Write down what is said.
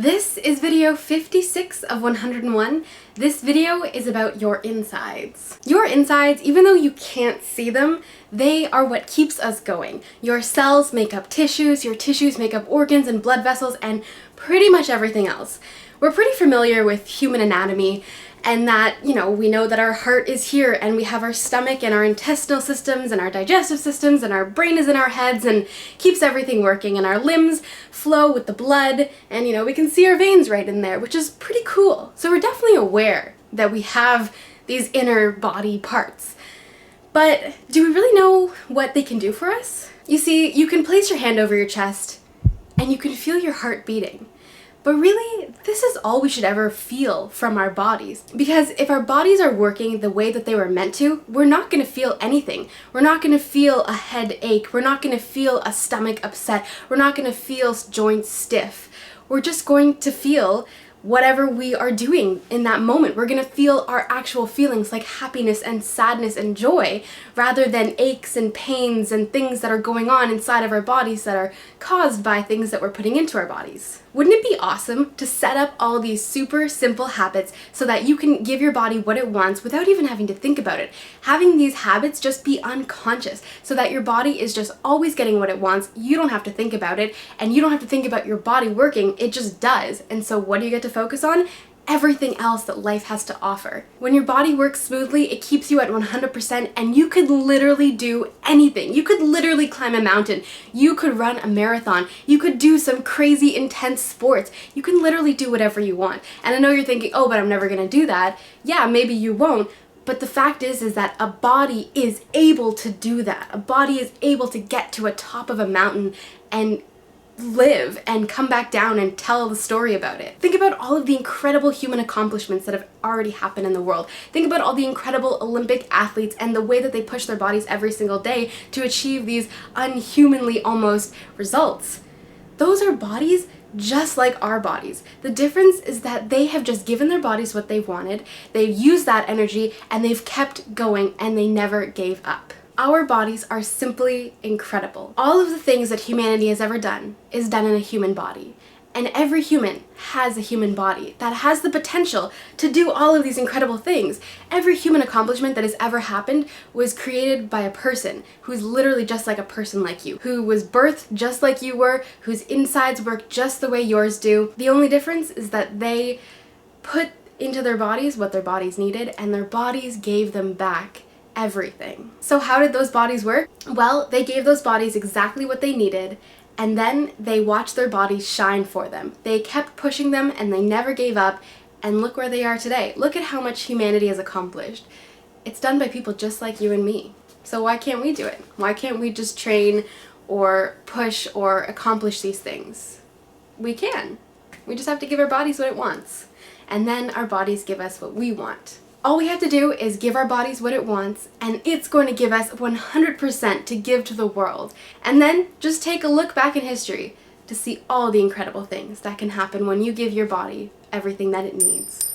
This is video 56 of 101. This video is about your insides. Your insides, even though you can't see them, they are what keeps us going. Your cells make up tissues, your tissues make up organs and blood vessels, and pretty much everything else. We're pretty familiar with human anatomy, and that, we know that our heart is here, and we have our stomach and our intestinal systems and our digestive systems, and our brain is in our heads and keeps everything working, and our limbs flow with the blood, and we can see our veins right in there, which is pretty cool. So we're definitely aware that we have these inner body parts. But do we really know what they can do for us? You see, you can place your hand over your chest and you can feel your heart beating. But really, this is all we should ever feel from our bodies. Because if our bodies are working the way that they were meant to, we're not going to feel anything. We're not going to feel a headache. We're not going to feel a stomach upset. We're not going to feel joints stiff. We're just going to feel whatever we are doing in that moment. We're going to feel our actual feelings like happiness and sadness and joy, rather than aches and pains and things that are going on inside of our bodies that are caused by things that we're putting into our bodies. Wouldn't it be awesome to set up all these super simple habits so that you can give your body what it wants without even having to think about it? Having these habits just be unconscious so that your body is just always getting what it wants. You don't have to think about it, and you don't have to think about your body working. It just does. And so what do you get to focus on? Everything else that life has to offer. When your body works smoothly, it keeps you at 100%, and you could literally do anything. You could literally climb a mountain. You could run a marathon. You could do some crazy intense sports. You can literally do whatever you want. And I know you're thinking, oh, but I'm never gonna do that. Yeah, maybe you won't. But the fact is that a body is able to do that. A body is able to get to a top of a mountain and live and come back down and tell the story about it. Think about all of the incredible human accomplishments that have already happened in the world. Think about all the incredible Olympic athletes and the way that they push their bodies every single day to achieve these unhumanly almost results. Those are bodies just like our bodies. The difference is that they have just given their bodies what they wanted, they've used that energy, and they've kept going, and they never gave up. Our bodies are simply incredible. All of the things that humanity has ever done is done in a human body. And every human has a human body that has the potential to do all of these incredible things. Every human accomplishment that has ever happened was created by a person who's literally just like a person like you, who was birthed just like you were, whose insides work just the way yours do. The only difference is that they put into their bodies what their bodies needed, and their bodies gave them back everything. So how did those bodies work? Well, they gave those bodies exactly what they needed, and then they watched their bodies shine for them. They kept pushing them, and they never gave up, and look where they are today. Look at how much humanity has accomplished. It's done by people just like you and me. So why can't we do it? Why can't we just train or push or accomplish these things? We can. We just have to give our bodies what it wants, and then our bodies give us what we want. All we have to do is give our bodies what it wants, and it's going to give us 100% to give to the world. And then just take a look back in history to see all the incredible things that can happen when you give your body everything that it needs.